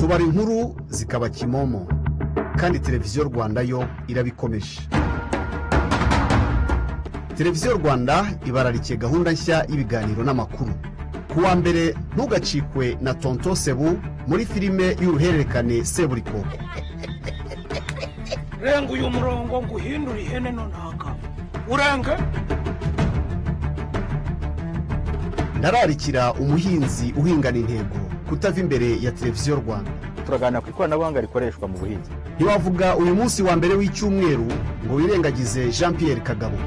tubara inkuru zikaba kimomo kandi televiziyo Rwanda yo irabikomeje. Televiziyo Rwanda ibararikiye gahunda nshya y'ibiganiro n'amakuru. Kuwa mbere ntugacikwe na Tonto Sebu muri filime y'uruhererekane Seburikoko. Renga uyu murongo nguhindura ihene nonaka. Urenge Ndararikira umuhinzi uhingana intego kutava imbere ya televiziyo Rwanda. Turagana ku ikoranabuhanga rikoreshwa mu buhinzi. Ntiwavuga uyu munsi wa mbere w'icyumweru ngo wirengagize Jean Pierre Kagabo.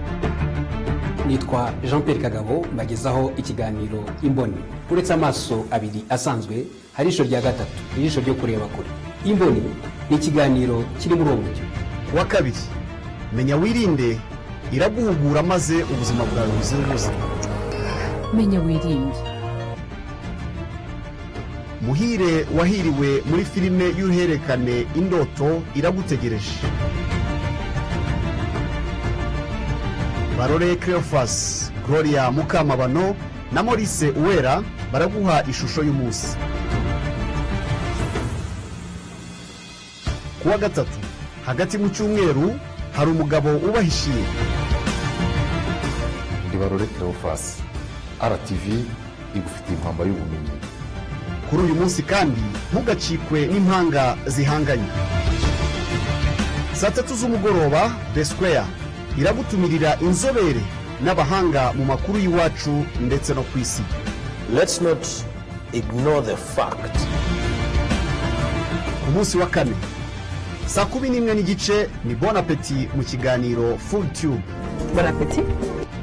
Nitwa Jean Pierre Kagabo, mbagezaho ikiganiro Imboni. Uretse amaso abiri asanzwe, hari ijisho rya gatatu, ijisho ryo kureba kure. Imboni ni ikiganiro kiri muri uwo mucyo. Kuwa kabiri, menya wirinde iraguhugura maze ubuzima bwawe buzira umuze. Menya wirinde. Muhire wahiriwe muri filime y'uruhererekane Indoto iragutegereje. Barore Cleophas, Gloria Mukamabano na Maurice Uwera baraguha ishusho y'umunsi. Kuwa gatatu, hagati mu cyumweru hari umugabo ubahishiye. Barore Cleophas, RTV igufitiye impamba y'ubumenyi. Kuri uyu munsi kandi ntugacikwe n'impanga zihanganye. Saa 3 z'umugoroba The Square iragutumirira inzobere n'abahanga mu makuru y'iwacu ndetse no kwisi. Let's not ignore the fact. Ku munsi wa kane saa 11 n'igice ni Bon Appetit mu kiganiro Full Tube. Bon Appetit.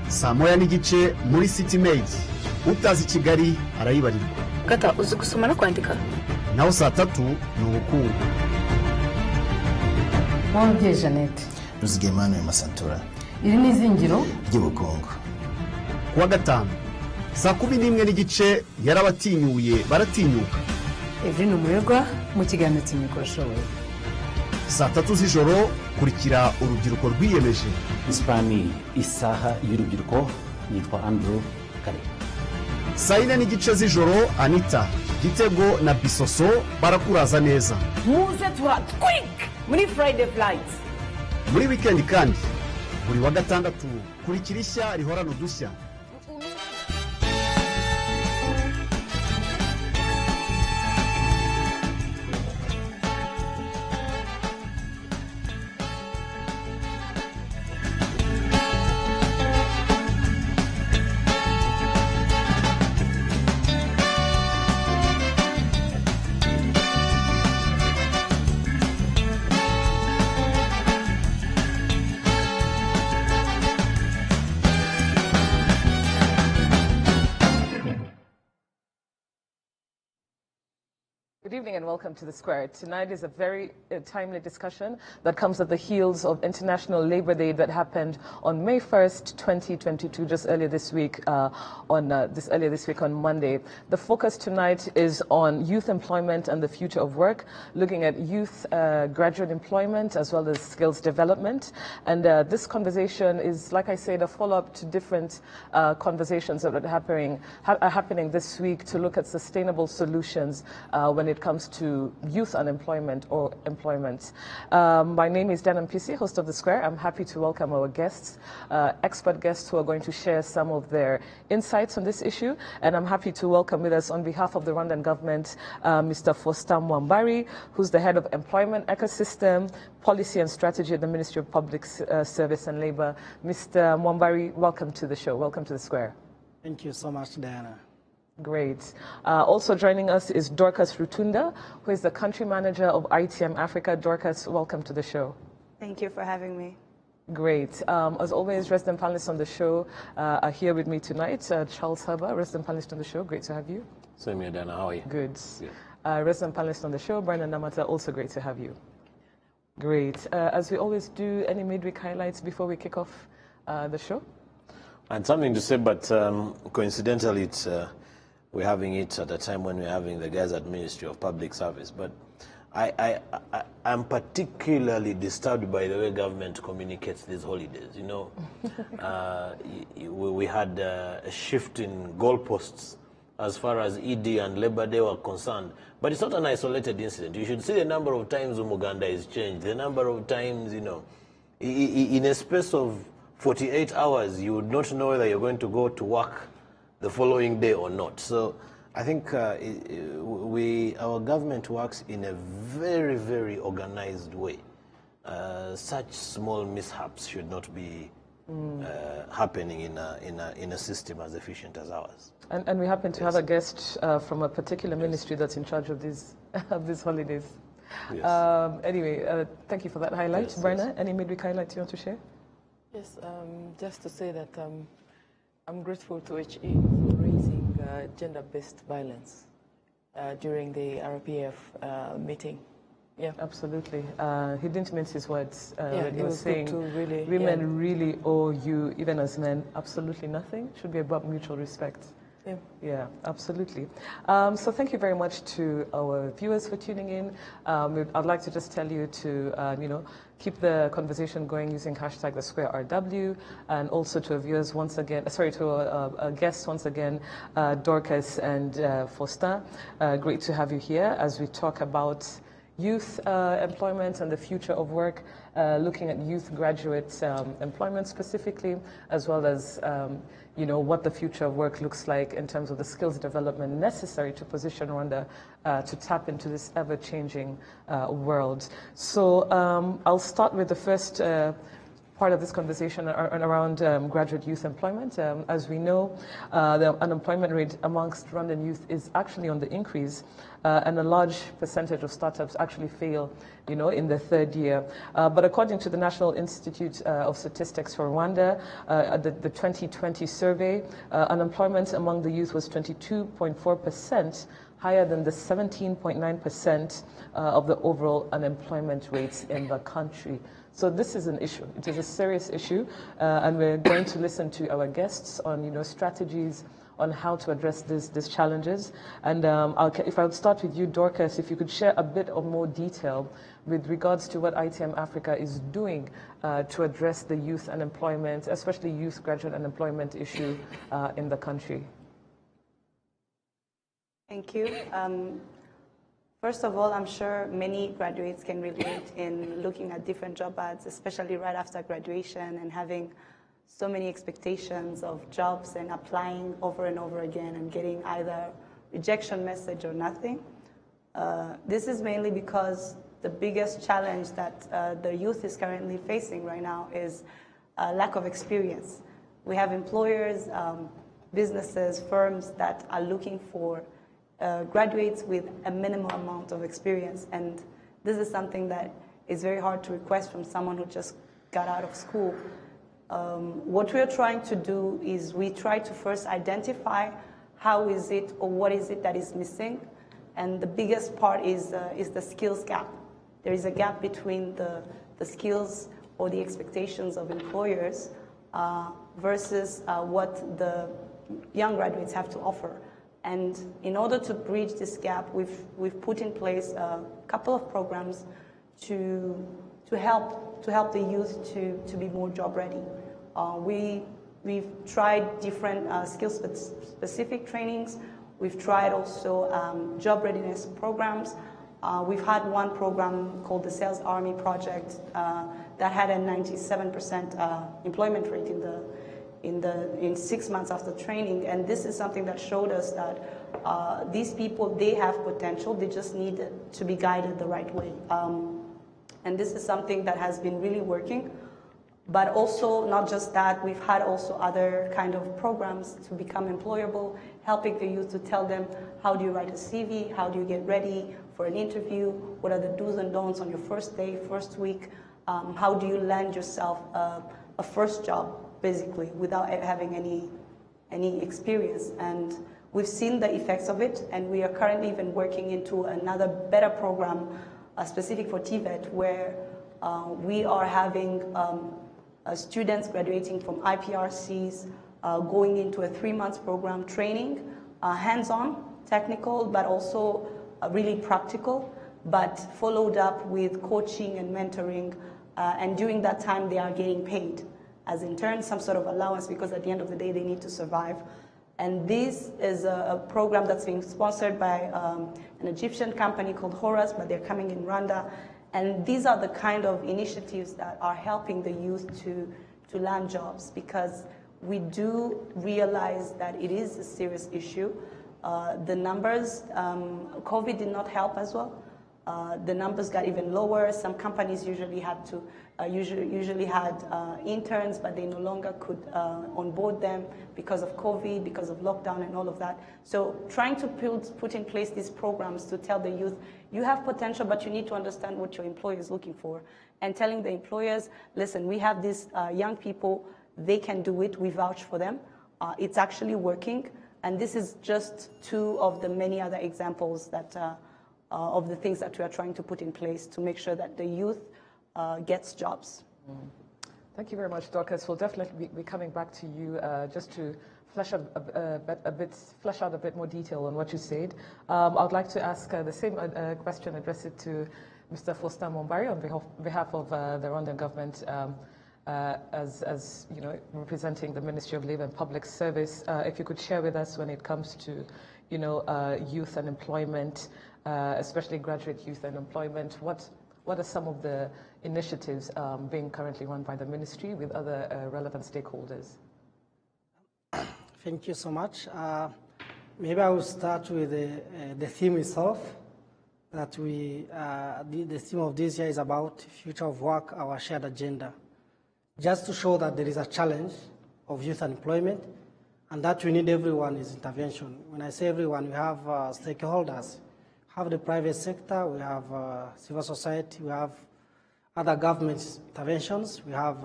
Saa 1 n'igice muri City Maid. Utazi Kigali arayibarirwa. Kata uzi gusoma no kwandika. Naho saa 3 ni ubukungu. Mwongeye Jeannette. Ruzigemana ya Masantura. Iri ni izingiro ry'ubukungu. Kuwa gatanu saa 11 n'igice yarabatinyuye baratinyuka. Evelyn Umurerwa mu kiganiro cy'imikoroshowe. Saa 3 z'ijoro kurikira urubyiruko rwiyemeje. Hispani isaha y'urubyiruko yitwa Andrew Kare. Saa 4 n'igice z'ijoro Anita Gitego na Bisoso barakuraza neza. Muze quick muri Friday flight. Muri weekend kandi buri wa gatandatu kurikira ishya rihorana udushya. Good evening and welcome to The Square. Tonight is a very timely discussion that comes at the heels of International Labour Day that happened on May 1st, 2022, just earlier this week on Monday. The focus tonight is on youth employment and the future of work, looking at youth graduate employment as well as skills development. And this conversation is, like I said, a follow-up to different conversations that are happening this week to look at sustainable solutions when it comes to youth unemployment or employment. My name is Dan Mpisi, host of The Square. I'm happy to welcome our guests, expert guests who are going to share some of their insights on this issue. And I'm happy to welcome with us on behalf of the Rwandan government, Mr. Faustin Mwambari, who's the head of Employment Ecosystem, Policy and Strategy at the Ministry of Public Service and Labor. Mr. Mwambari, welcome to the show. Welcome to The Square. Thank you so much, Diana. Great. Also joining us is Dorcas Rutunda, who is the country manager of ITM Africa. Dorcas, welcome to the show. Thank you for having me. Great. As always, resident panelists on the show are here with me tonight. Charles Herber, resident panelist on the show. Great to have you. Same here, Dana. How are you? Good. Resident panelist on the show, Brandon Namata, also great to have you. Great. As we always do, any midweek highlights before we kick off the show? I had something to say, but coincidentally, it's we're having it at a time when we're having the guys at Ministry of Public Service. But I'm particularly disturbed by the way government communicates these holidays. You know, we had a shift in goalposts as far as ED and Labor Day were concerned. But it's not an isolated incident. You should see the number of times Umuganda is changed, the number of times, you know, in a space of 48 hours, you would not know whether you're going to go to work the following day or not. So I think our government works in a very, very organized way. Such small mishaps should not be happening in a system as efficient as ours. And we happen to have a guest from a particular ministry that's in charge of these holidays. Yes. Anyway, thank you for that highlight. Yes, Berna, yes. any midweek highlight you want to share? Yes, just to say that I'm grateful to HE for raising gender-based violence during the RPF meeting. Yeah, absolutely. He didn't mince his words. Yeah, he was saying women really owe you, even as men, absolutely nothing. It should be about mutual respect. Yeah. Yeah, absolutely. So thank you very much to our viewers for tuning in. I'd like to just tell you to, keep the conversation going using hashtag #TheSquareRW, and also to our viewers once again, to our guests once again, Dorcas and Foster. Great to have you here as we talk about youth employment and the future of work, looking at youth graduate employment specifically, as well as what the future of work looks like in terms of the skills development necessary to position Rwanda to tap into this ever-changing world. So I'll start with the first part of this conversation around graduate youth employment. As we know, the unemployment rate amongst Rwandan youth is actually on the increase, and a large percentage of startups actually fail, in the third year. But according to the National Institute of Statistics for Rwanda, the 2020 survey, unemployment among the youth was 22.4%, higher than the 17.9% of the overall unemployment rates in the country. So this is an issue. It is a serious issue, and we're going to listen to our guests on, strategies on how to address these challenges. And if I would start with you, Dorcas, if you could share a bit of more detail with regards to what ITM Africa is doing to address the youth unemployment, especially youth graduate unemployment issue in the country. Thank you. First of all, I'm sure many graduates can relate in looking at different job ads, especially right after graduation, and having so many expectations of jobs and applying over and over again and getting either rejection message or nothing. This is mainly because the biggest challenge that the youth is currently facing right now is lack of experience. We have employers, businesses, firms that are looking for graduates with a minimum amount of experience, and this is something that is very hard to request from someone who just got out of school. What we are trying to do is we try to first identify how is it or what is it that is missing, and the biggest part is the skills gap. There is a gap between the skills or the expectations of employers versus what the young graduates have to offer. And in order to bridge this gap, we've put in place a couple of programs to help the youth to be more job ready. We've tried different skill-specific trainings. We've tried also job readiness programs. We've had one program called the Sales Army Project that had a 97% employment rate in 6 months after training, and this is something that showed us that these people, they have potential, they just need to be guided the right way. And this is something that has been really working. But also, not just that, we've had also other kind of programs to become employable, helping the youth to tell them, how do you write a CV, how do you get ready for an interview, what are the do's and don'ts on your first day, first week, how do you land yourself a first job, basically, without having any experience. And we've seen the effects of it, and we are currently even working into another better program specific for TVET, where we are having students graduating from IPRCs going into a 3-month program training, hands-on, technical, but also really practical, but followed up with coaching and mentoring, and during that time they are getting paid as interns, some sort of allowance, because at the end of the day they need to survive. And this is a program that's being sponsored by an Egyptian company called Horus, but they're coming in Rwanda. And these are the kind of initiatives that are helping the youth to land jobs, because we do realize that it is a serious issue. The numbers, COVID did not help as well. The numbers got even lower. Some companies usually had to usually had interns, but they no longer could onboard them because of COVID, because of lockdown and all of that. So trying to put in place these programs to tell the youth, you have potential, but you need to understand what your employer is looking for. And telling the employers, listen, we have these young people, they can do it, we vouch for them. It's actually working. And this is just two of the many other examples that of the things that we are trying to put in place to make sure that the youth gets jobs. Thank you very much, Dorcas. We'll definitely be coming back to you just to flesh out a bit more detail on what you said. I'd like to ask the same question, address it to Mr. Faustin Mombari on behalf of the Rwandan government, as you know, representing the Ministry of Labour and Public Service. If you could share with us when it comes to, you know, youth and employment, especially graduate youth and employment, what are some of the initiatives being currently run by the ministry with other relevant stakeholders? Thank you so much. Maybe I will start with the theme itself. That the theme of this year is about future of work, our shared agenda. Just to show that there is a challenge of youth unemployment, and that we need everyone's intervention. When I say everyone, we have stakeholders. We have the private sector, we have civil society, we have other government interventions, we have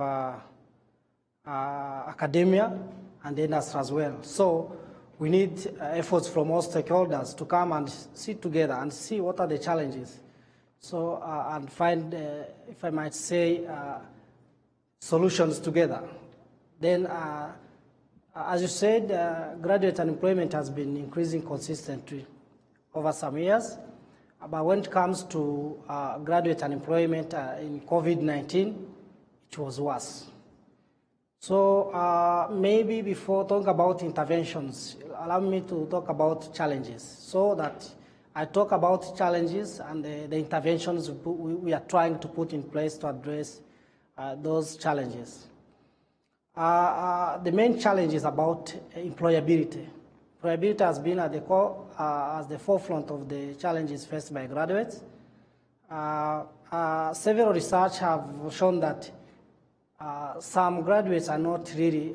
academia, and the industry as well. So we need efforts from all stakeholders to come and sit together and see what are the challenges. So, and find, if I might say, solutions together. Then, as you said, graduate unemployment has been increasing consistently over some years. But when it comes to graduate unemployment in COVID-19, it was worse. So maybe before talking about interventions, allow me to talk about challenges, so that I talk about challenges and the interventions we are trying to put in place to address those challenges. The main challenge is about employability. Employability has been at the core, as the forefront of the challenges faced by graduates. Several research have shown that some graduates are not really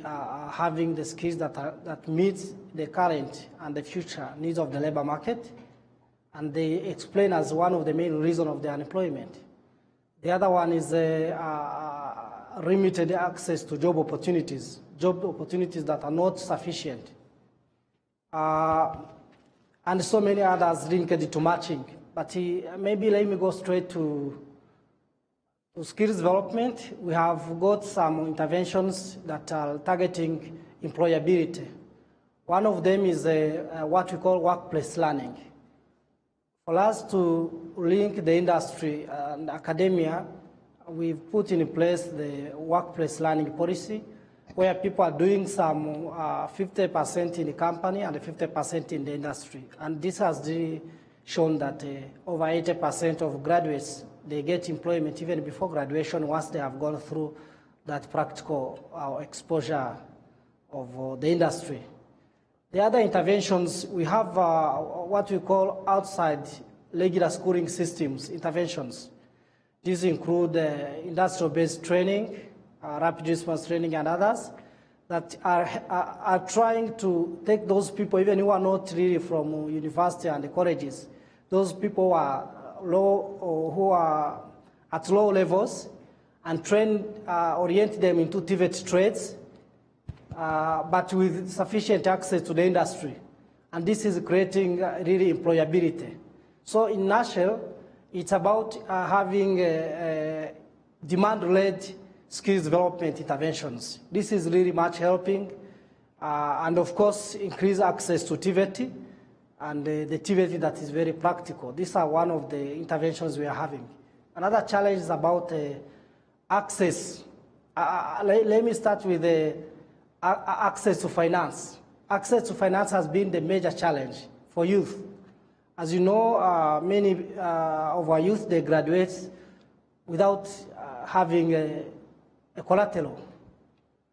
having the skills that meet the current and the future needs of the labor market, and they explain as one of the main reasons of the unemployment. The other one is limited access to job opportunities that are not sufficient, and so many others linked to matching. But maybe let me go straight to skills development. We have got some interventions that are targeting employability. One of them is what we call workplace learning. For us to link the industry and academia, we've put in place the workplace learning policy, where people are doing some 50% in the company and 50% in the industry. And this has really shown that over 80% of graduates, they get employment even before graduation once they have gone through that practical exposure of the industry. The other interventions, we have what we call outside regular schooling systems interventions. These include industrial-based training, rapid response training, and others that are trying to take those people, even who are not really from university and the colleges, those people who are low or who are at low levels, and orient them into TVET trades, but with sufficient access to the industry. And this is creating really employability. So in a nutshell, it's about having demand-led skills development interventions. This is really much helping, and of course, increase access to TVET, and the TVET that is very practical. These are one of the interventions we are having. Another challenge is about access. Let me start with access to finance. access to finance has been the major challenge for youth. As you know, many of our youth, they graduate without having a collateral.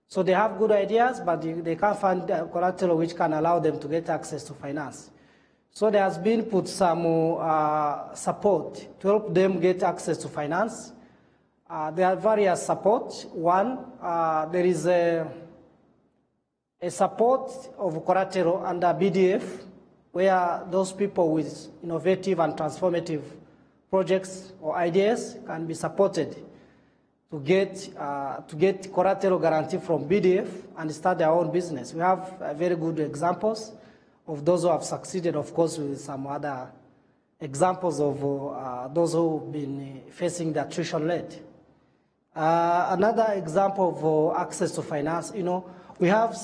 So they have good ideas, but they can't find a collateral which can allow them to get access to finance. So there has been put some support to help them get access to finance. There are various supports. One, there is a support of collateral under BDF, where those people with innovative and transformative projects or ideas can be supported to get collateral guarantee from BDF and start their own business. We have very good examples of those who have succeeded, of course, with some other examples of those who have been facing the tuition led. Another example of access to finance, we have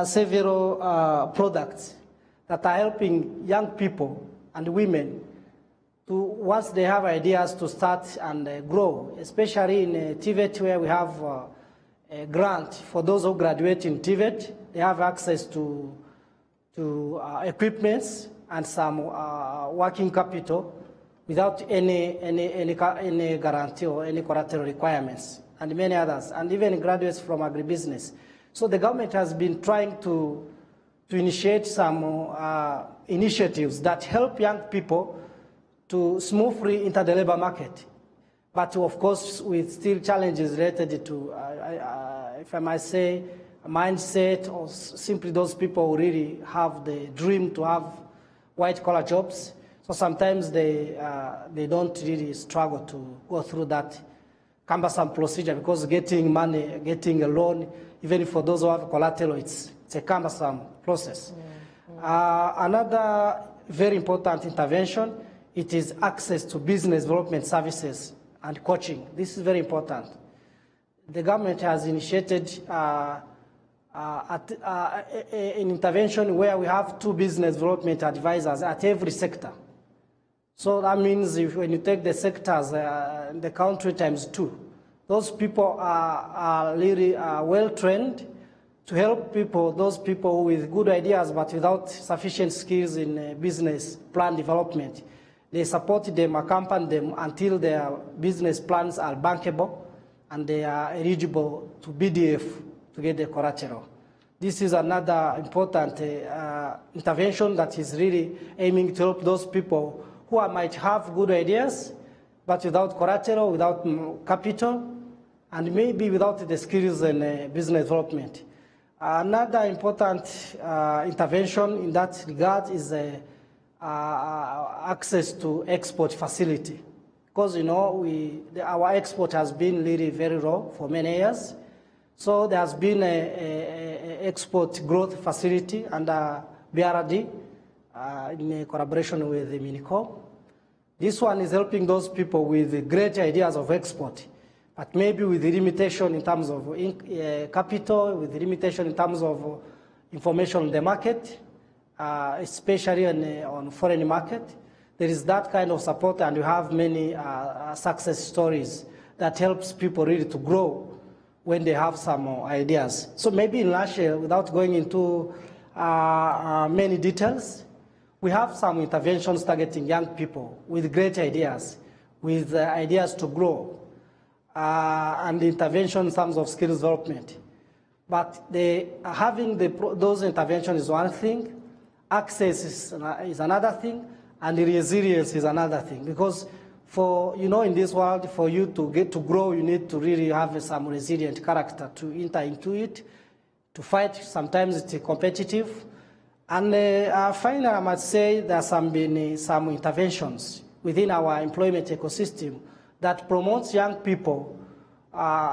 several products that are helping young people and women to, once they have ideas, to start and grow, especially in TVET, where we have a grant for those who graduate in TVET. They have access to equipments and some working capital without any guarantee or any collateral requirements, and many others, and even graduates from agribusiness. So the government has been trying to initiate some initiatives that help young people to smoothly enter the labor market, but of course with still challenges related to, if I might say, a mindset, or simply those people who really have the dream to have white-collar jobs. So sometimes they don't really struggle to go through that cumbersome procedure, because getting money, getting a loan, even for those who have collateral, it's a cumbersome process. Another very important intervention, it is access to business development services and coaching. This is very important. The government has initiated an intervention where we have 2 business development advisors at every sector. So that means when you take the sectors in the country times 2, those people are really well trained to help people, those people with good ideas but without sufficient skills in business plan development. They support them, accompany them until their business plans are bankable and they are eligible to BDF to get the collateral. This is another important intervention that is really aiming to help those people who might have good ideas, but without collateral, without capital, and maybe without the skills in business development. Another important intervention in that regard is access to export facility. Because, our export has been really very low for many years. So there has been an export growth facility under BRD in collaboration with the MINICO. This one is helping those people with great ideas of export, but maybe with the limitation in terms of capital, with the limitation in terms of information on the market, especially on foreign market. There is that kind of support, and you have many success stories that helps people really to grow when they have some ideas. So maybe in Russia, without going into many details, we have some interventions targeting young people with great ideas, with ideas to grow, and intervention in terms of skills development. But having those interventions is one thing, access is another thing, and resilience is another thing. Because in this world, for you to get to grow, you need to really have some resilient character to enter into it, to fight. Sometimes it's competitive. And finally, I must say there have been some interventions within our employment ecosystem that promotes young people,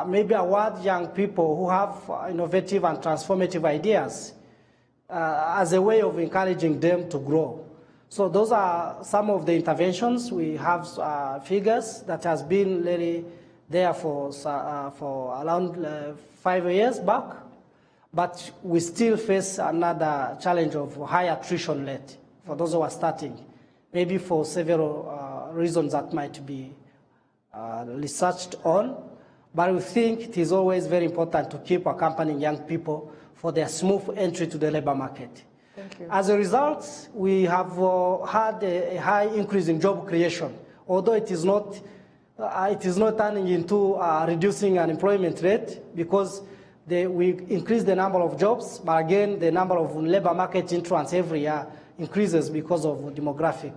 maybe award young people who have innovative and transformative ideas as a way of encouraging them to grow. So those are some of the interventions. We have figures that has been really there for around 5 years back, but we still face another challenge of high attrition rate for those who are starting, maybe for several reasons that might be researched on. But we think it is always very important to keep accompanying young people for their smooth entry to the labor market. Thank you. As a result, we have had a high increase in job creation, although it is not turning into reducing unemployment rate because we increase the number of jobs, but again, the number of labor market entrants every year increases because of demographic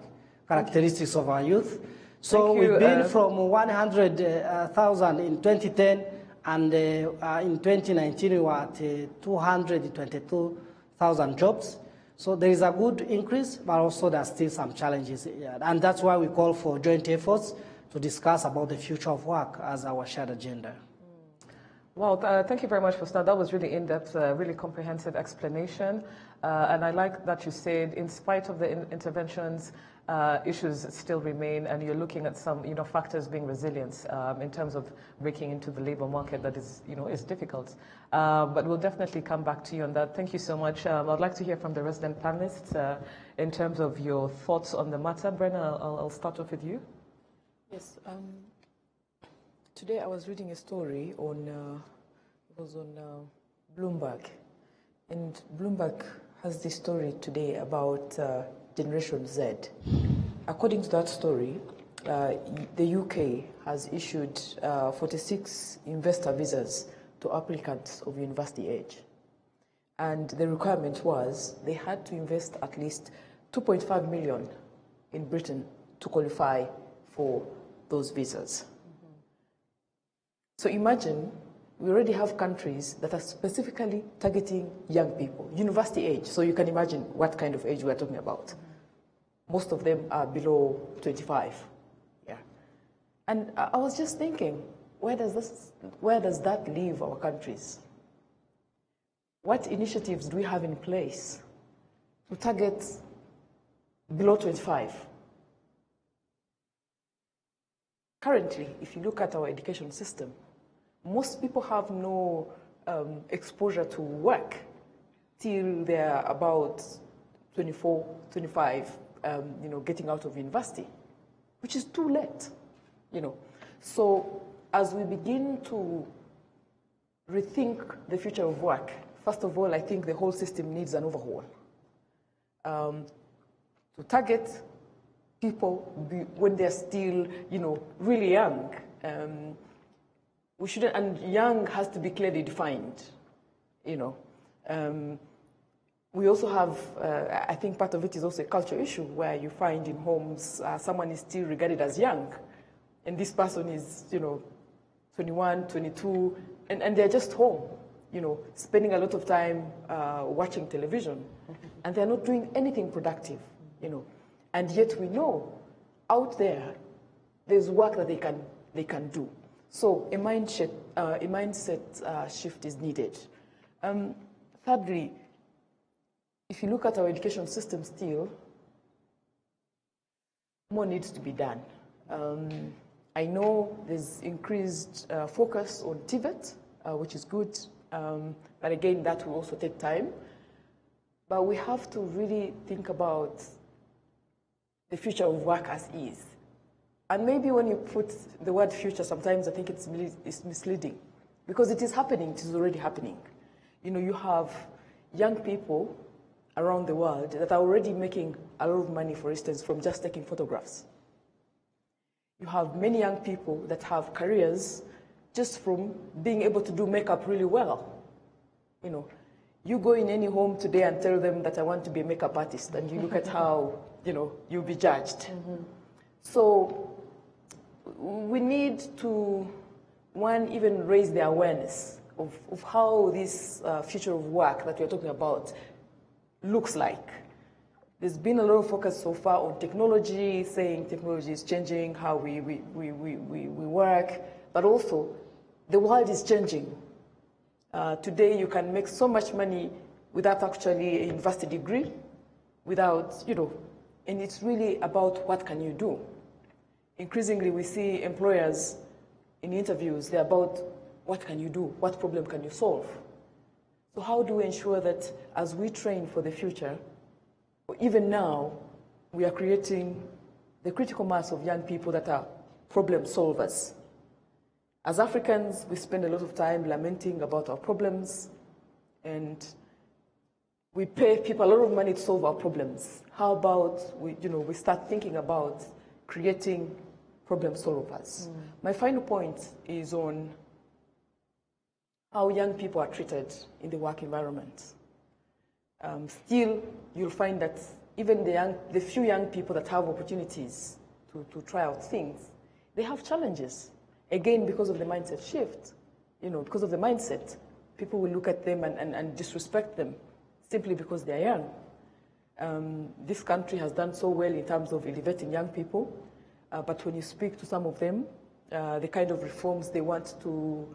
characteristics of our youth. So we've been from 100,000 in 2010, and in 2019 we were at 222,000 jobs. So there is a good increase, but also there are still some challenges. And that's why we call for joint efforts to discuss about the future of work as our shared agenda. Well, thank you very much for that. That was really in-depth, really comprehensive explanation. And I like that you said, in spite of the interventions, issues still remain, and you're looking at some, factors being resilience in terms of breaking into the labor market that is, is difficult. But we'll definitely come back to you on that. Thank you so much. I'd like to hear from the resident panelists in terms of your thoughts on the matter. Brenna, I'll start off with you. Yes. Today I was reading a story on, it was on Bloomberg, and Bloomberg has this story today about Generation Z. According to that story, the UK has issued 46 investor visas to applicants of university age. And the requirement was they had to invest at least 2.5 million in Britain to qualify for those visas. So imagine, we already have countries that are specifically targeting young people, university age. So you can imagine what kind of age we're talking about. Most of them are below 25. Yeah. And I was just thinking, where does that leave our countries? What initiatives do we have in place to target below 25? Currently, if you look at our education system, most people have no exposure to work till they're about 24, 25, getting out of university, which is too late, So as we begin to rethink the future of work, first of all, I think the whole system needs an overhaul. To target people when they're still, really young. We shouldn't, and young has to be clearly defined, We also have, I think part of it is also a cultural issue where you find in homes someone is still regarded as young, and this person is, 21, 22, and they're just home, spending a lot of time watching television, and they're not doing anything productive, And yet we know out there's work that they can do. So a mindset shift is needed. Thirdly, if you look at our education system still, more needs to be done. I know there's increased focus on TVET, which is good, but again, that will also take time. But we have to really think about the future of work as is. And maybe when you put the word future, sometimes I think it's misleading, because it is happening, it is already happening. You have young people around the world that are already making a lot of money, for instance, from just taking photographs. You have many young people that have careers just from being able to do makeup really well. You go in any home today and tell them that I want to be a makeup artist, and you look at how, you'll be judged. So we need to, one, even raise the awareness of how this future of work that we're talking about looks like. There's been a lot of focus so far on technology, saying technology is changing how we work, but also the world is changing. Today you can make so much money without actually a university degree, without, and it's really about what can you do. Increasingly we see employers in interviews, they're about what can you do, what problem can you solve. So how do we ensure that as we train for the future, even now, we are creating the critical mass of young people that are problem solvers. As Africans, we spend a lot of time lamenting about our problems, and we pay people a lot of money to solve our problems. How about we start thinking about creating problem solvers? My final point is on how young people are treated in the work environment. Still, you'll find that even the few young people that have opportunities to try out things, they have challenges. Again, because of the mindset shift, because of the mindset, people will look at them and disrespect them simply because they're young. This country has done so well in terms of elevating young people, but when you speak to some of them, the kind of reforms they want to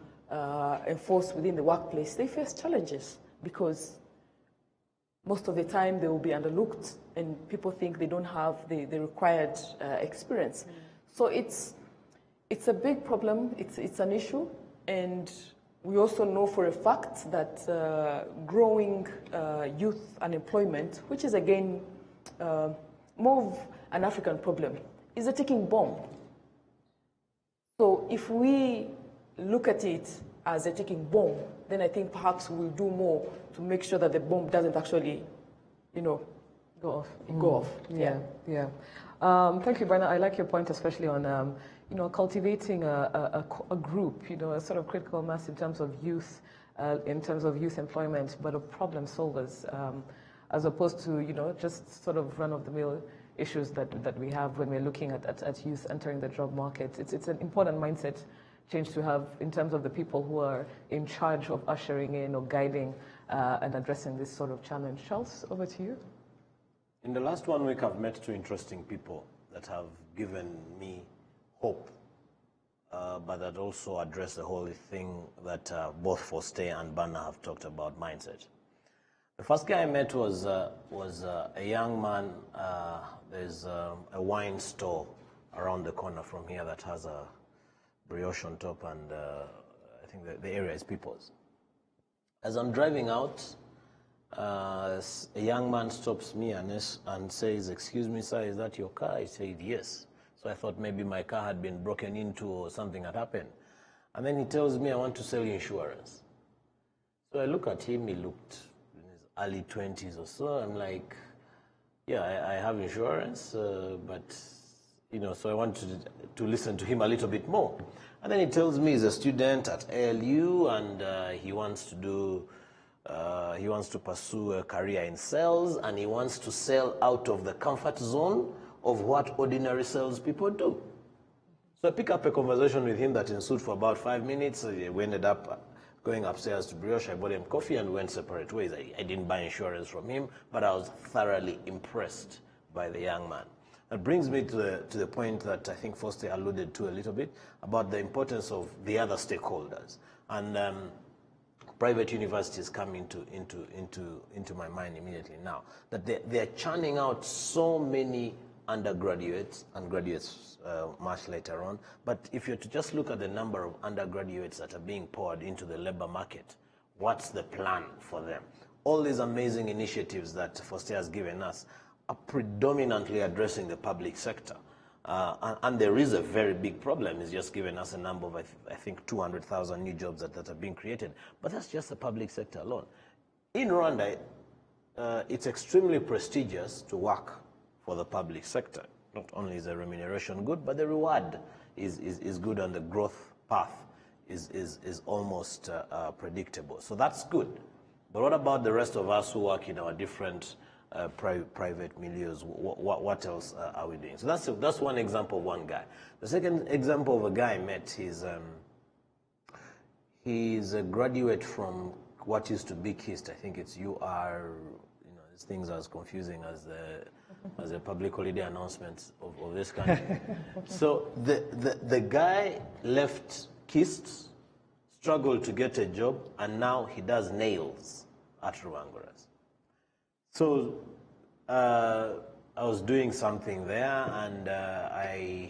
enforce within the workplace, they face challenges because most of the time they will be underlooked and people think they don't have the required experience. So it's a big problem, it's an issue, and we also know for a fact that growing youth unemployment, which is again more of an African problem, is a ticking bomb. So if we look at it as a ticking bomb, then I think perhaps we'll do more to make sure that the bomb doesn't actually, go off. Go off. Yeah. Thank you, Bernard. I like your point, especially on cultivating a group, a sort of critical mass in terms of youth, employment, but of problem solvers, as opposed to just sort of run-of-the-mill issues that we have when we're looking at youth entering the job market. It's an important mindset change to have in terms of the people who are in charge of ushering in or guiding and addressing this sort of challenge. Charles, over to you. In the last 1 week, I've met 2 interesting people that have given me hope, but that also address the whole thing that both Foste and Bana have talked about, mindset. The first guy I met was a young man. There's a wine store around the corner from here that has a brioche on top, and I think the area is People's. As I'm driving out, a young man stops me and says, "Excuse me, sir, is that your car?" I said, "Yes." So I thought maybe my car had been broken into or something had happened. And then he tells me, "I want to sell you insurance." So I look at him, he looked in his early 20s or so. I'm like, "Yeah, I have insurance, but, so I wanted to listen to him a little bit more." And then he tells me he's a student at ALU and he wants to pursue a career in sales, and he wants to sell out of the comfort zone of what ordinary salespeople do. So I pick up a conversation with him that ensued for about 5 minutes. We ended up going upstairs to Brioche. I bought him coffee and we went separate ways. I didn't buy insurance from him, but I was thoroughly impressed by the young man. That brings me to the point that I think Foste alluded to a little bit about the importance of the other stakeholders. And private universities come into my mind immediately now, that they're churning out so many undergraduates and graduates much later on. But if you're to just look at the number of undergraduates that are being poured into the labor market, what's the plan for them? All these amazing initiatives that Foste has given us are predominantly addressing the public sector. And there is a very big problem. It's just given us a number of, I think, 200,000 new jobs that are being created. But that's just the public sector alone. In Rwanda, it's extremely prestigious to work for the public sector. Not only is the remuneration good, but the reward is good, and the growth path is almost predictable. So that's good. But what about the rest of us who work in our different private milieus? What else are we doing? So that's one example of one guy. The second example of a guy I met, he's a graduate from what used to be KIST. I think it's UR. These things are as confusing as the public holiday announcements of this country. So the guy left KIST, struggled to get a job, and now he does nails at Ruangoras. So I was doing something there, and I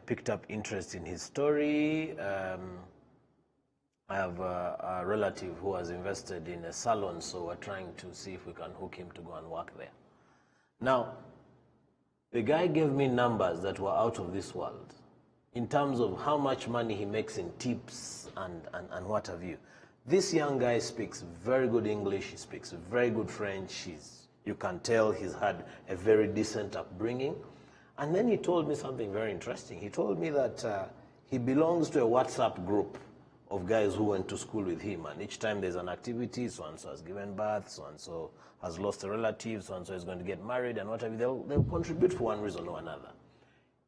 picked up interest in his story. I have a relative who has invested in a salon, so we're trying to see if we can hook him to go and work there. Now, the guy gave me numbers that were out of this world in terms of how much money he makes in tips and what have you. This young guy speaks very good English, he speaks very good French, you can tell he's had a very decent upbringing. And then he told me something very interesting. He told me that he belongs to a WhatsApp group of guys who went to school with him, and each time there's an activity, so-and-so has given birth, so-and-so has lost a relative, so-and-so is going to get married, and whatever, they'll contribute for one reason or another.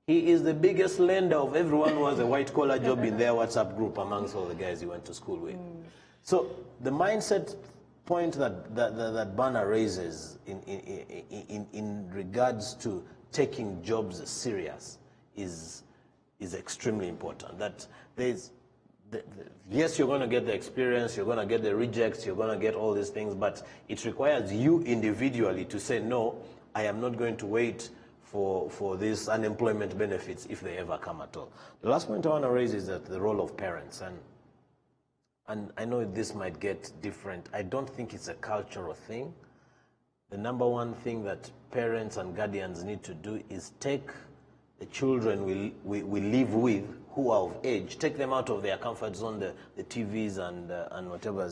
He is the biggest lender of everyone who has a white-collar job in their WhatsApp group amongst all the guys he went to school with. So the mindset point that Bana raises in regards to taking jobs serious is extremely important. That yes, you're going to get the experience, you're going to get the rejects, you're going to get all these things, but it requires you individually to say, no, I am not going to wait for these unemployment benefits if they ever come at all. The last point I want to raise is that the role of parents, and I know this might get different. I don't think it's a cultural thing. The number one thing that parents and guardians need to do is take the children we live with who are of age, take them out of their comfort zone, the TVs and whatever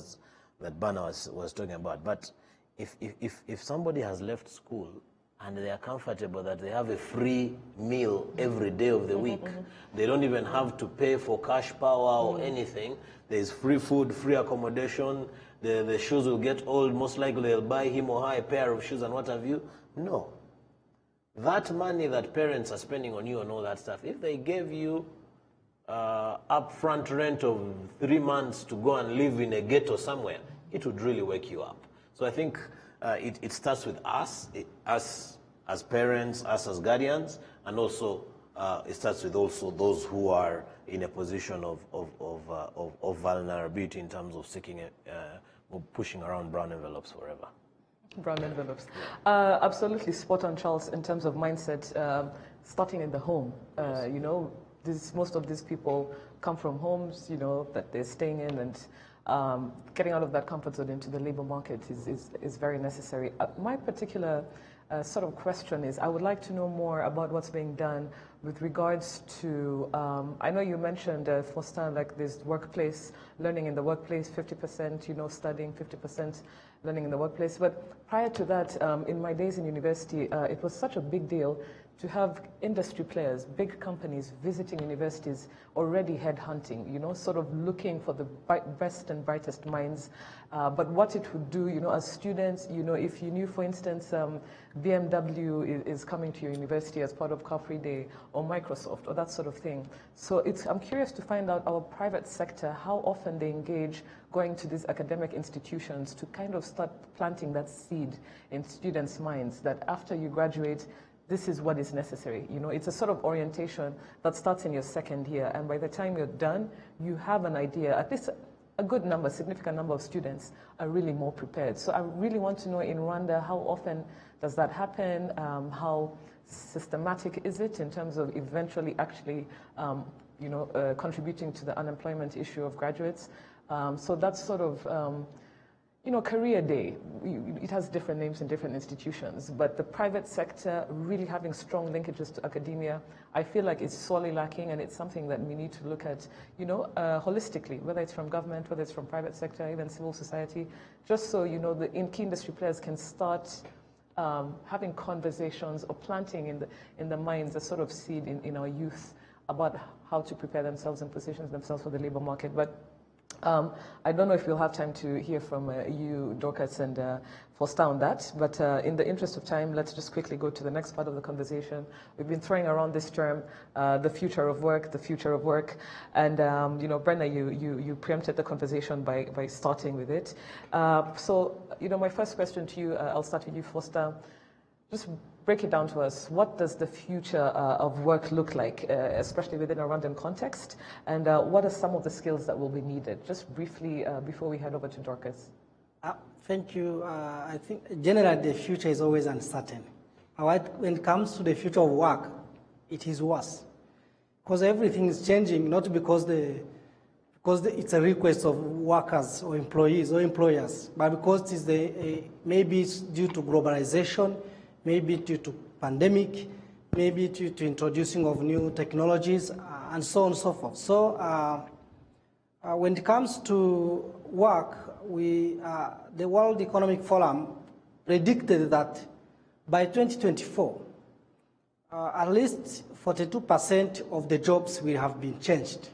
that Bana was talking about. But if somebody has left school and they are comfortable that they have a free meal every day of the week, they don't even have to pay for cash power or anything, there's free food, free accommodation, the shoes will get old, most likely they'll buy him or her a pair of shoes and what have you. No. That money that parents are spending on you and all that stuff, if they gave you upfront rent of 3 months to go and live in a ghetto somewhere, it would really wake you up. So I think it starts with us as parents, us as guardians, and also it starts with also those who are in a position of vulnerability in terms of seeking or pushing around brown envelopes forever. Brown envelopes. Absolutely spot on, Charles, in terms of mindset, starting in the home. You know, most of these people come from homes, you know, that they're staying in, and getting out of that comfort zone into the labor market is very necessary. My particular sort of question is, I would like to know more about what's being done with regards to, I know you mentioned, Faustin, like this workplace, learning in the workplace, 50%, you know, studying, 50% learning in the workplace. But prior to that, in my days in university, it was such a big deal to have industry players, big companies visiting universities, already headhunting, you know, sort of looking for the best and brightest minds. But what it would do, you know, as students, you know, if you knew, for instance, BMW is coming to your university as part of Car Free Day, or Microsoft, or that sort of thing. So I'm curious to find out our private sector, how often they engage going to these academic institutions to kind of start planting that seed in students' minds that after you graduate, this is what is necessary. You know, it's a sort of orientation that starts in your second year, and by the time you're done, you have an idea. At least a good number, significant number of students are really more prepared. So I really want to know in Rwanda, how often does that happen? How systematic is it in terms of eventually actually, you know, contributing to the unemployment issue of graduates? So that's sort of, you know, career day. It has different names in different institutions, but the private sector really having strong linkages to academia, I feel like it's sorely lacking, and it's something that we need to look at, you know, holistically, whether it's from government, whether it's from private sector, even civil society, just so, you know, the key industry players can start having conversations or planting in the minds a sort of seed in our youth about how to prepare themselves and position themselves for the labor market. But I don't know if we'll have time to hear from you, Dorcas, and Faustin on that, but in the interest of time, let's just quickly go to the next part of the conversation. We've been throwing around this term, the future of work, and you know, Brenna, you preempted the conversation by starting with it. So, you know, my first question to you, I'll start with you, Faustin. Just break it down to us. What does the future of work look like, especially within a Rwandan context? And what are some of the skills that will be needed? Just briefly, before we head over to Dorcas. Thank you. I think generally the future is always uncertain. When it comes to the future of work, it is worse. Because everything is changing, not because it's a request of workers or employees or employers, but because maybe it's due to globalization, maybe due to pandemic, maybe due to introducing of new technologies, and so on and so forth. So When it comes to work, the World Economic Forum predicted that by 2024, at least 42% of the jobs will have been changed.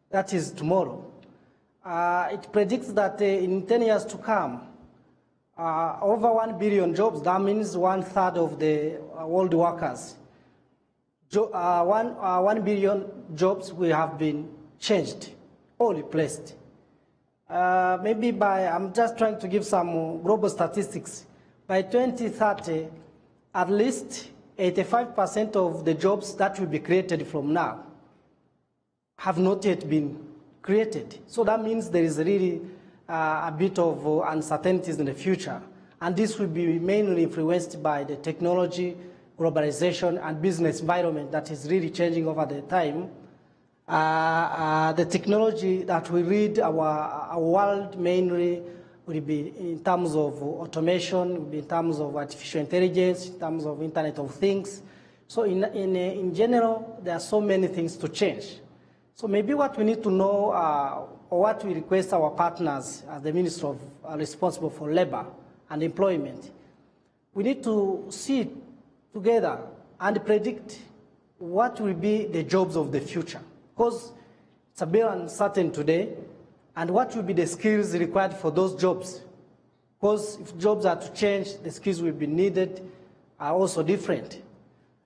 That is tomorrow. It predicts that in 10 years to come, over 1 billion jobs, that means 1/3 of the world workers, 1 billion jobs will have been changed or replaced. Maybe I'm just trying to give some global statistics. By 2030, at least 85% of the jobs that will be created from now have not yet been created. So that means there is really a bit of uncertainties in the future. And this will be mainly influenced by the technology, globalization, and business environment that is really changing over the time. The technology that we read our world mainly will be in terms of automation, will be in terms of artificial intelligence, in terms of Internet of Things. So in general, there are so many things to change. So maybe what we need to know, or what we request our partners as the Minister responsible for labor and employment, we need to sit together and predict what will be the jobs of the future. Because it's a bit uncertain today, and what will be the skills required for those jobs. Because if jobs are to change, the skills will be needed are also different.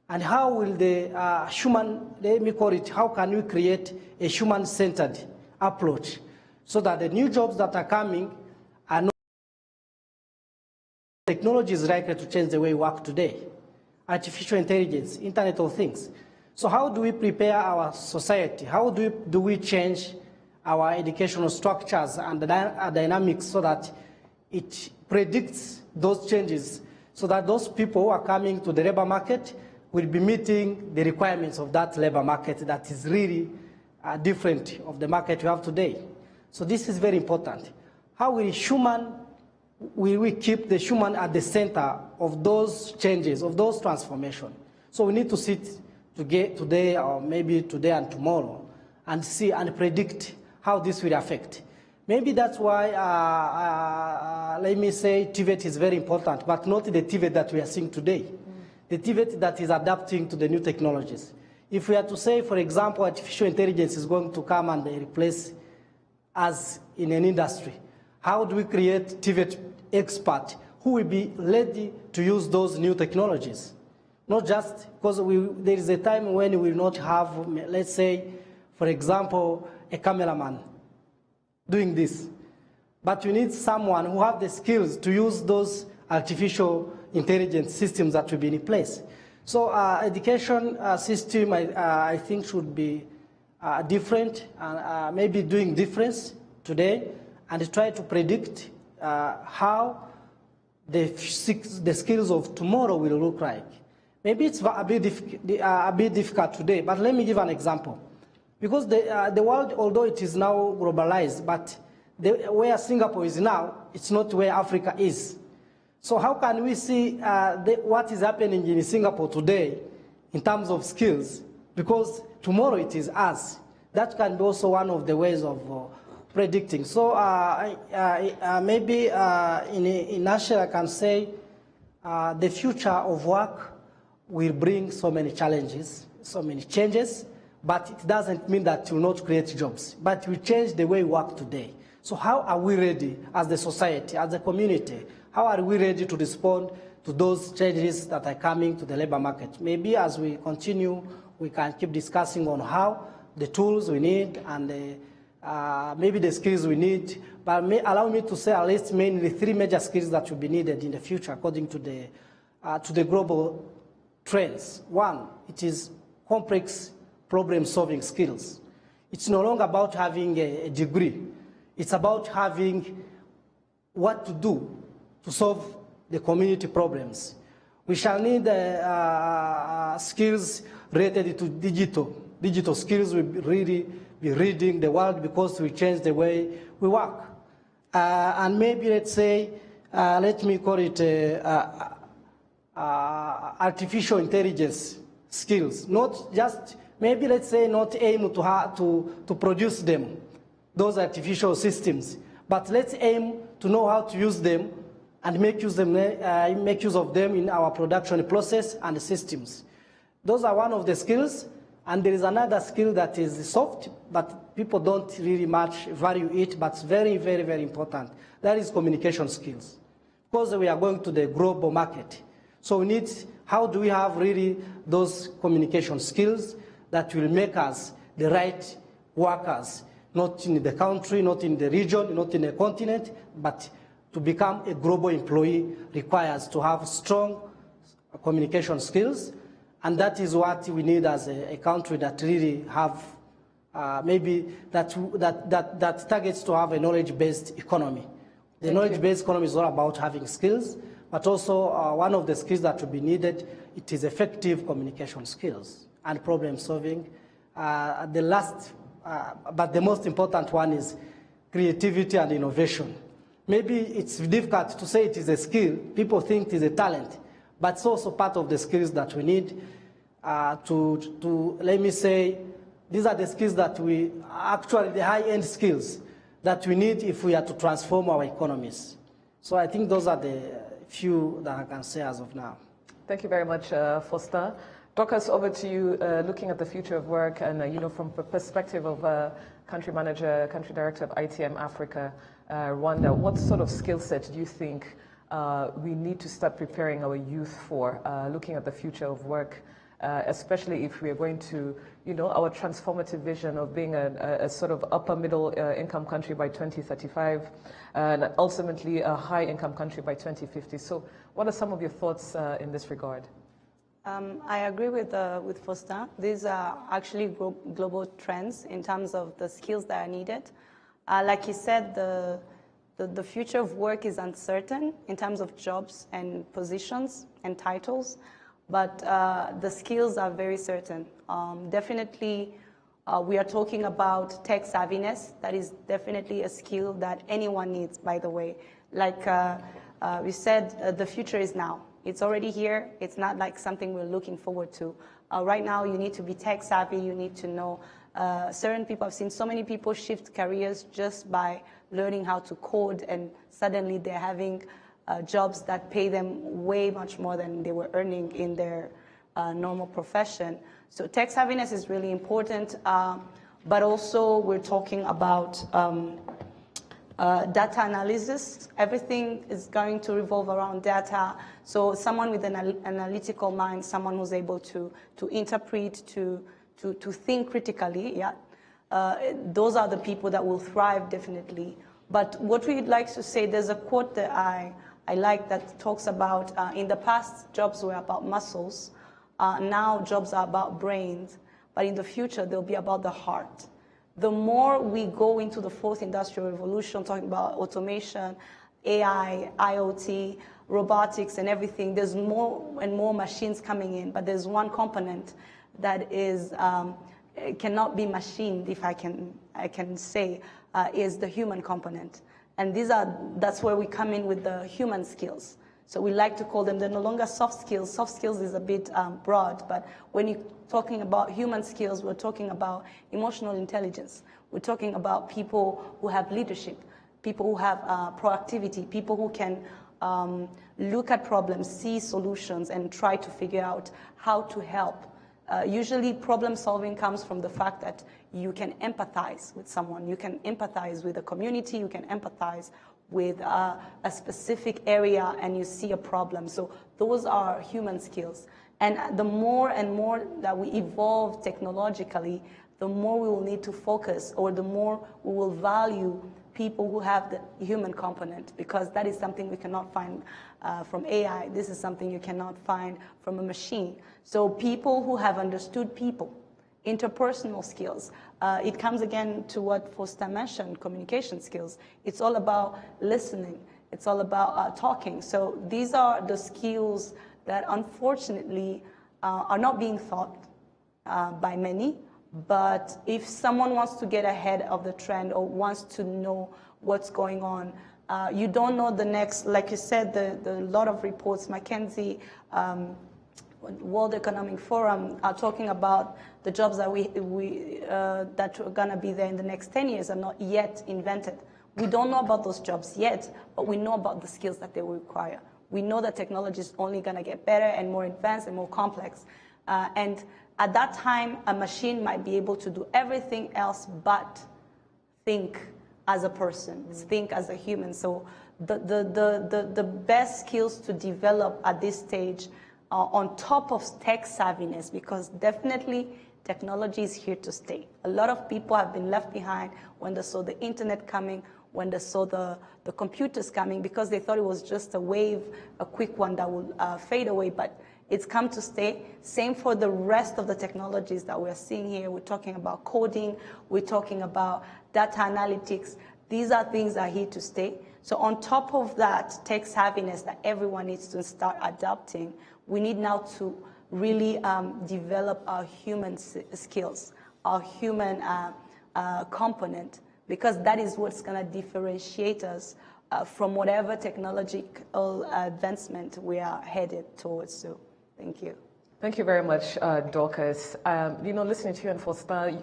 And how will the let me call it, how can we create a human-centered approach so that the new jobs that are coming are not technology is likely to change the way we work today. Artificial intelligence, Internet of Things. So how do we prepare our society? How do we change our educational structures and the dynamics so that it predicts those changes so that those people who are coming to the labor market will be meeting the requirements of that labor market that is really different of the market we have today. So this is very important. How will we keep the human at the center of those changes, of those transformations? So we need to sit today, or maybe today and tomorrow, and see and predict how this will affect. Maybe that's why, let me say, TVET is very important, but not the TVET that we are seeing today. The TVET that is adapting to the new technologies. If we are to say, for example, artificial intelligence is going to come and replace us in an industry, how do we create TVET experts who will be ready to use those new technologies? Not just because there is a time when we will not have, let's say, for example, a cameraman doing this. But you need someone who have the skills to use those artificial intelligence systems that will be in place. So education system, I think, should be different, and maybe doing difference today, and try to predict how the skills of tomorrow will look like. Maybe it's a bit difficult today, but let me give an example. Because the world, although it is now globalized, but where Singapore is now, it's not where Africa is. So how can we see what is happening in Singapore today in terms of skills? Because tomorrow it is us. That can be also one of the ways of predicting. So maybe in nutshell, I can say the future of work will bring so many challenges, so many changes, but it doesn't mean that it will not create jobs, but it will change the way we work today. So how are we ready as the society, as the community? How are we ready to respond to those changes that are coming to the labor market? Maybe as we continue, we can keep discussing on how the tools we need and maybe the skills we need, but allow me to say at least mainly 3 major skills that will be needed in the future according to the global trends. One, it is complex problem-solving skills. It's no longer about having a degree. It's about having what to do to solve the community problems. We shall need skills related to digital. Digital skills will really be reading the world because we change the way we work. And maybe, let's say, let me call it artificial intelligence skills. Not just, maybe let's say not aim to produce them, those artificial systems, but let's aim to know how to use them and make use of them in our production process and systems. Those are one of the skills, and there is another skill that is soft, but people don't really much value it, but it's very, very, very important. That is communication skills. Because we are going to the global market. So we need, how do we have really those communication skills that will make us the right workers, not in the country, not in the region, not in the continent, but to become a global employee requires to have strong communication skills. And that is what we need as a country that really have maybe that targets to have a knowledge-based economy. The knowledge-based economy is all about having skills, but also one of the skills that will be needed, it is effective communication skills and problem solving. But the most important one is creativity and innovation. Maybe it's difficult to say it is a skill. People think it is a talent, but it's also part of the skills that we need to let me say, these are the skills that we, actually the high-end skills that we need if we are to transform our economies. So I think those are the few that I can say as of now. Thank you very much, Foster. Dorcas, over to you, looking at the future of work and, from the perspective of country manager, country director of ITM Africa, Rwanda, what sort of skill set do you think we need to start preparing our youth for, looking at the future of work, especially if we are going to, our transformative vision of being a sort of upper middle income country by 2035, and ultimately a high income country by 2050. So what are some of your thoughts in this regard? I agree with Foster. These are actually global trends in terms of the skills that are needed. Like he said, the future of work is uncertain in terms of jobs and positions and titles, but the skills are very certain. Definitely, we are talking about tech savviness. That is definitely a skill that anyone needs, by the way. Like we said, the future is now. It's already here. It's not like something we're looking forward to. Right now, you need to be tech savvy. You need to know certain people. I've seen so many people shift careers just by learning how to code, and suddenly they're having jobs that pay them way much more than they were earning in their normal profession. So tech savviness is really important, but also we're talking about data analysis. Everything is going to revolve around data. So someone with an analytical mind, someone who's able to interpret, to think critically, yeah. Those are the people that will thrive, definitely. But what we'd like to say, there's a quote that I like that talks about, in the past, jobs were about muscles. Now jobs are about brains. But in the future, they'll be about the heart. The more we go into the fourth industrial revolution, talking about automation, AI, IoT, robotics, and everything, there's more and more machines coming in, but there's one component that is cannot be machined, if I can say, is the human component. And that's where we come in with the human skills. So we like to call them, they're no longer soft skills. Soft skills is a bit broad, but when you're talking about human skills, we're talking about emotional intelligence. We're talking about people who have leadership, people who have proactivity, people who can look at problems, see solutions, and try to figure out how to help. Usually problem solving comes from the fact that you can empathize with someone, you can empathize with a community, you can empathize with a specific area, and you see a problem. So those are human skills. And the more and more that we evolve technologically, the more we will need to focus, or the more we will value people who have the human component, because that is something we cannot find from AI. This is something you cannot find from a machine. So people who have understood people, interpersonal skills. It comes again to what Foster mentioned, communication skills. It's all about listening. It's all about talking. So these are the skills that unfortunately are not being thought by many. But if someone wants to get ahead of the trend or wants to know what's going on, you don't know the next, like you said, the lot of reports, McKinsey World Economic Forum are talking about the jobs that that are going to be there in the next 10 years are not yet invented. We don't know about those jobs yet, but we know about the skills that they will require. We know that technology is only going to get better and more advanced and more complex. And at that time, a machine might be able to do everything else but think as a person, think as a human. So the best skills to develop at this stage are on top of tech savviness, because definitely technology is here to stay. A lot of people have been left behind when they saw the internet coming, when they saw the computers coming, because they thought it was just a wave, a quick one that will fade away, but it's come to stay. Same for the rest of the technologies that we're seeing here. We're talking about coding, we're talking about data analytics. These are things that are here to stay. So on top of that tech savviness that everyone needs to start adopting, we need now to really develop our human skills, our human component, because that is what's going to differentiate us from whatever technological advancement we are headed towards. So, thank you. Thank you very much, Dorcas. Listening to you and Foster,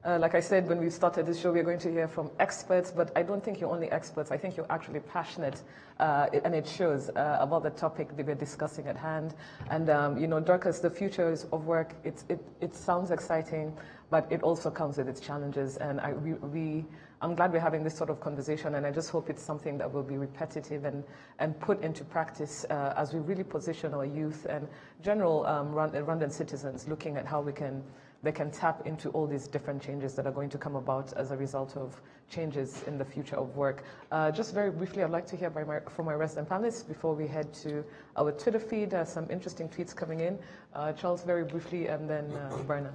like I said, when we started this show, we're going to hear from experts, but I don't think you're only experts. I think you're actually passionate, and it shows about the topic that we're discussing at hand. And, Dorcas, the future of work, it sounds exciting, but it also comes with its challenges. And I'm glad we're having this sort of conversation, and I just hope it's something that will be repetitive and put into practice as we really position our youth and general Rwandan citizens looking at how they can tap into all these different changes that are going to come about as a result of changes in the future of work. Just very briefly, I'd like to hear from my resident panelists before we head to our Twitter feed. Some interesting tweets coming in. Charles, very briefly, and then Berna.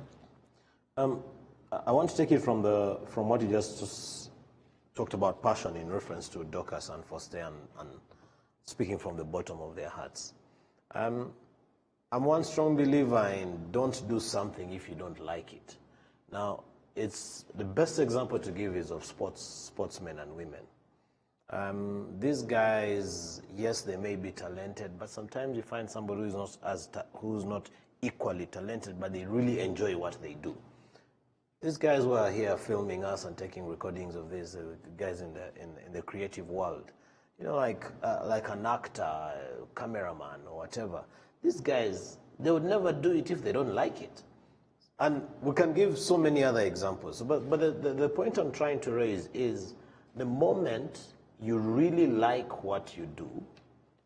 I want to take it from what you just talked about, passion in reference to Dorcas and Foster and speaking from the bottom of their hearts. I'm one strong believer in don't do something if you don't like it. Now, it's the best example to give is of sportsmen and women. These guys, yes, they may be talented, but sometimes you find somebody who's not equally talented, but they really enjoy what they do. These guys who are here filming us and taking recordings of this, guys in the creative world, like an actor, cameraman, or whatever. These guys, they would never do it if they don't like it. And we can give so many other examples. But the point I'm trying to raise is the moment you really like what you do,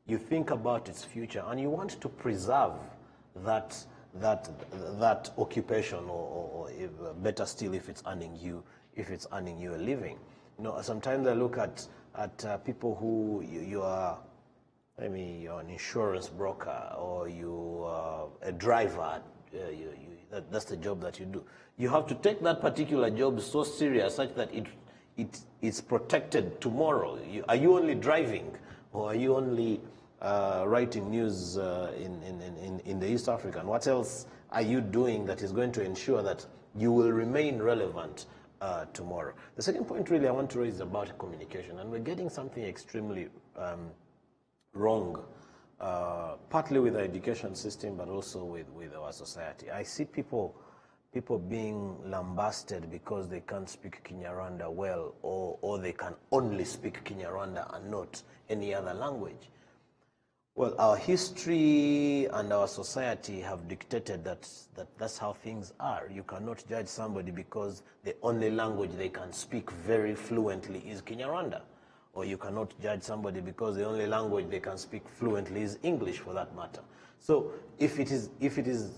you think about its future, and you want to preserve that occupation, or better still, if it's earning you a living. Sometimes I look at people who you are. Maybe you're an insurance broker, or you are a driver. That's the job that you do. You have to take that particular job so serious, such that it's protected tomorrow. Are you only driving, or are you only writing news in the East African? What else are you doing that is going to ensure that you will remain relevant tomorrow? The second point really I want to raise is about communication, and we're getting something extremely wrong, partly with the education system, but also with our society. I see people being lambasted because they can't speak Kinyarwanda well, or they can only speak Kinyarwanda and not any other language. Well, our history and our society have dictated that's how things are. You cannot judge somebody because the only language they can speak very fluently is Kinyarwanda. Or you cannot judge somebody because the only language they can speak fluently is English, for that matter. So if it is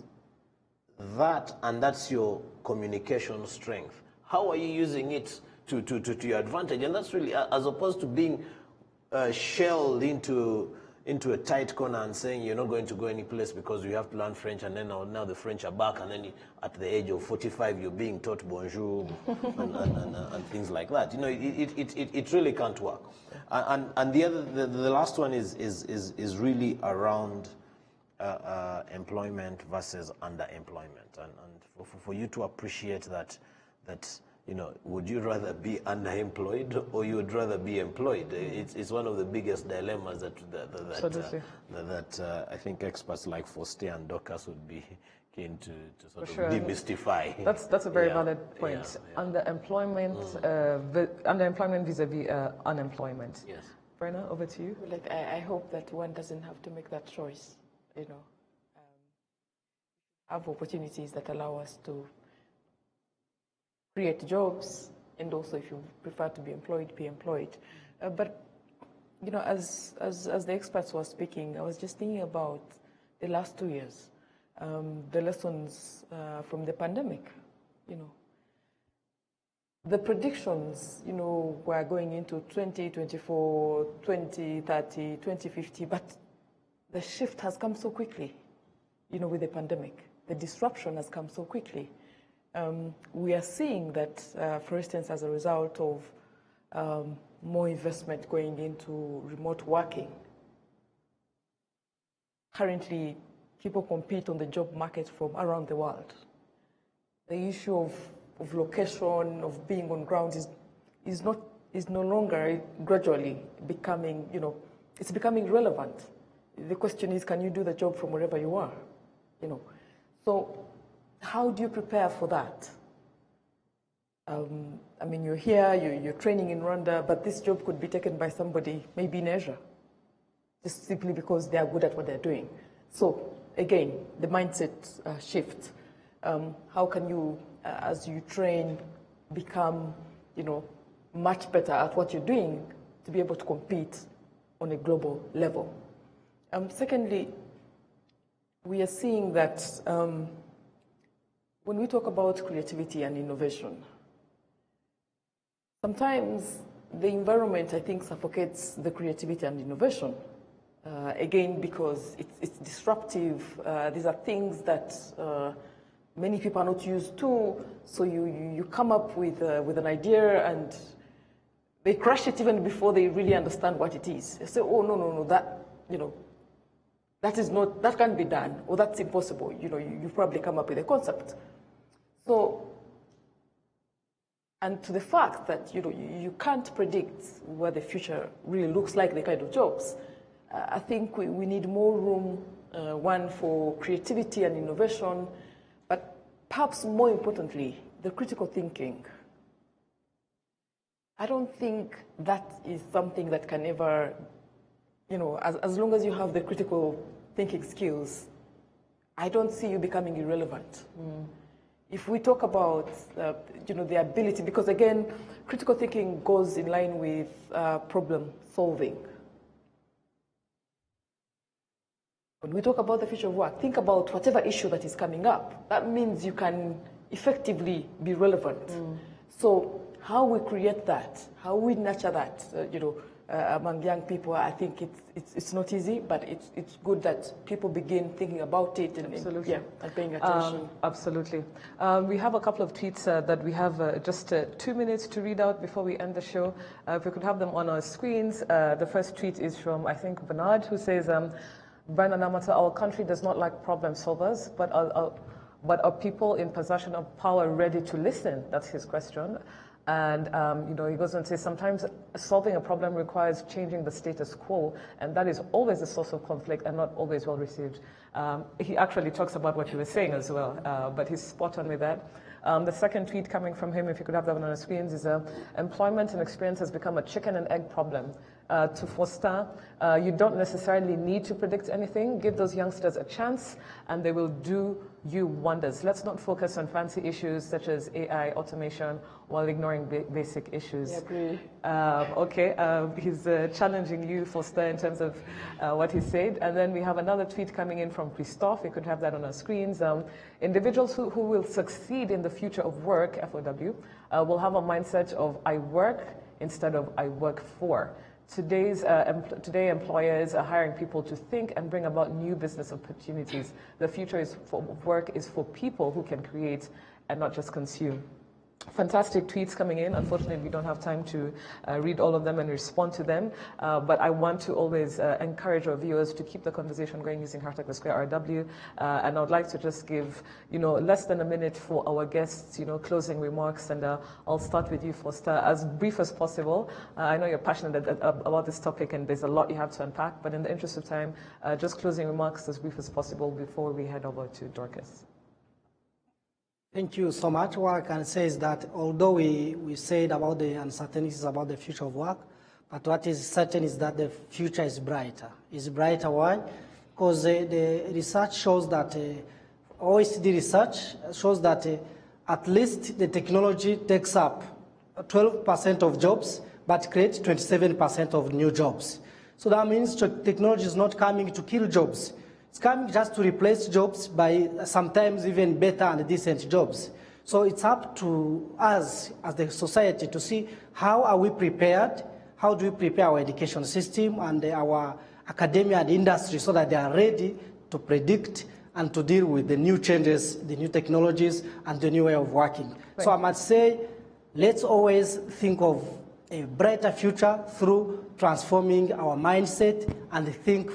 that, and that's your communication strength, how are you using it to your advantage? And that's really, as opposed to being shelled into a tight corner and saying you're not going to go any place because you have to learn French, and then now the French are back, and then at the age of 45 you're being taught bonjour and things like that. It really can't work. And the last one is really around employment versus underemployment, and for you to appreciate that you know, would you rather be unemployed or you would rather be employed? It's one of the biggest dilemmas that I think experts like Foster and Dorcas would be keen to sort of demystify. That's a very valid point. Underemployment, underemployment vis-a-vis unemployment. Yes. Brenna, over to you. Like, I hope that one doesn't have to make that choice, you know. Have opportunities that allow us to create jobs, and also if you prefer to be employed, be employed. But, you know, as the experts were speaking, I was just thinking about the last 2 years, the lessons from the pandemic, you know. The predictions, you know, were going into 2024, 2030, 2050, but the shift has come so quickly, you know, with the pandemic. The disruption has come so quickly. We are seeing that, for instance, as a result of more investment going into remote working, currently people compete on the job market from around the world. The issue of location, of being on ground is no longer gradually becoming, you know, it's becoming relevant. The question is, can you do the job from wherever you are, you know? So how do you prepare for that? I mean, you're here, you're training in Rwanda, but this job could be taken by somebody maybe in Asia, just simply because they are good at what they're doing. So again, the mindset shift. How can you, as you train, become, you know, much better at what you're doing to be able to compete on a global level? Secondly, we are seeing that when we talk about creativity and innovation, sometimes the environment, I think, suffocates the creativity and innovation. Again, because it's disruptive. These are things that many people are not used to. So you come up with an idea and they crush it even before they really understand what it is. They say, oh, no, that, you know, that can't be done, or that's impossible. You know, you probably come up with a concept. So, and to the fact that, you know, you can't predict what the future really looks like, the kind of jobs, I think we need more room, one, for creativity and innovation, but perhaps more importantly, the critical thinking. I don't think that is something that can ever, you know, as long as you have the critical thinking skills, I don't see you becoming irrelevant. If we talk about, you know, the ability, because again, critical thinking goes in line with problem solving. When we talk about the future of work, think about whatever issue that is coming up. That means you can effectively be relevant. So how we create that, how we nurture that, you know, among young people, I think it's not easy, but it's good that people begin thinking about it and paying attention. Absolutely. We have a couple of tweets that we have just 2 minutes to read out before we end the show. If we could have them on our screens. The first tweet is from, I think, Bernard, who says, Brian Anamata, our country does not like problem solvers, but are people in possession of power ready to listen? That's his question. And, you know, he goes on to say, sometimes solving a problem requires changing the status quo, and that is always a source of conflict and not always well received. He actually talks about what you were saying as well, but he's spot on with that. The second tweet coming from him, if you could have that on our screens, is employment and experience has become a chicken and egg problem. To foster, you don't necessarily need to predict anything. Give those youngsters a chance and they will do you wonders. Let's not focus on fancy issues such as AI, automation, while ignoring basic issues. I agree. Okay, he's challenging you, Foster, in terms of what he said. And then we have another tweet coming in from Christophe. We could have that on our screens. Individuals who will succeed in the future of work, FOW, will have a mindset of I work instead of I work for. Today, employers are hiring people to think and bring about new business opportunities. The future of work is for people who can create and not just consume. fantastic tweets coming in. Unfortunately, we don't have time to read all of them and respond to them. But I want to always encourage our viewers to keep the conversation going using hashtag the Square RW. And I would like to just give, less than a minute for our guests, closing remarks. And I'll start with you, Foster, as brief as possible. I know you're passionate about this topic and there's a lot you have to unpack. But in the interest of time, just closing remarks as brief as possible before we head over to Dorcas. Thank you so much. What I can say is that although we said about the uncertainties about the future of work, but what is certain is that the future is brighter. It's brighter, why? Because the research shows that, OECD research shows that at least the technology takes up 12% of jobs, but creates 27% of new jobs. So that means technology is not coming to kill jobs. It's coming just to replace jobs by sometimes even better and decent jobs. So it's up to us as the society to see how are we prepared, how do we prepare our education system and our academia and industry so that they are ready to predict and to deal with the new changes, the new technologies, and the new way of working. Right. So I must say, let's always think of a brighter future through transforming our mindset and think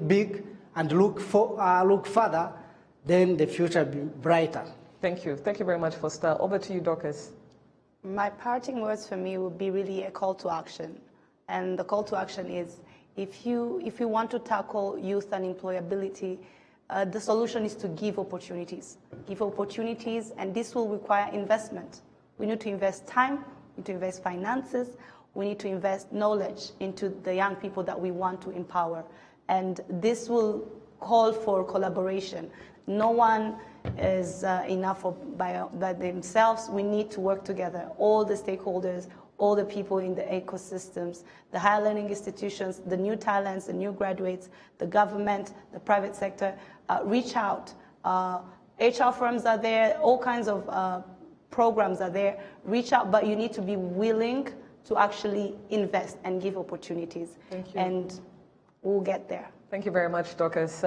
big and look further, then the future will be brighter. Thank you. Thank you very much, Foster. Over to you, Dorcas. My parting words for me would be really a call to action. And the call to action is, if you want to tackle youth unemployability, the solution is to give opportunities. Give opportunities, and this will require investment. We need to invest time, we need to invest finances, we need to invest knowledge into the young people that we want to empower. And this will call for collaboration. No one is enough by themselves. We need to work together, all the stakeholders, all the people in the ecosystems, the higher learning institutions, the new talents, the new graduates, the government, the private sector. Reach out. HR firms are there, all kinds of programs are there. Reach out, but you need to be willing to actually invest and give opportunities. Thank you. And we'll get there. Thank you very much, Dorcas.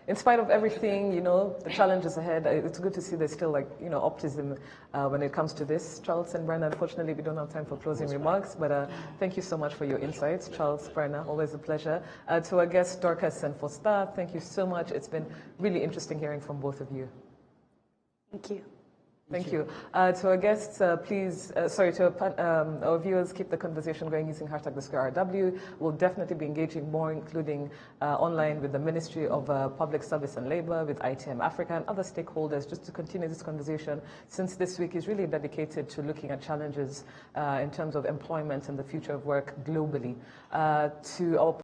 In spite of everything, the challenges ahead, it's good to see there's still optimism when it comes to this. Charles and Brenna, unfortunately, we don't have time for closing remarks, but thank you so much for your insights. Charles, Brenna, always a pleasure. To our guests, Dorcas and Foster, thank you so much. It's been really interesting hearing from both of you. Thank you. Thank you. To our guests, to our viewers, keep the conversation going using hashtag the Square RW. We'll definitely be engaging more, including online with the Ministry of Public Service and Labor, with ITM Africa and other stakeholders, just to continue this conversation, since this week is really dedicated to looking at challenges in terms of employment and the future of work globally. To our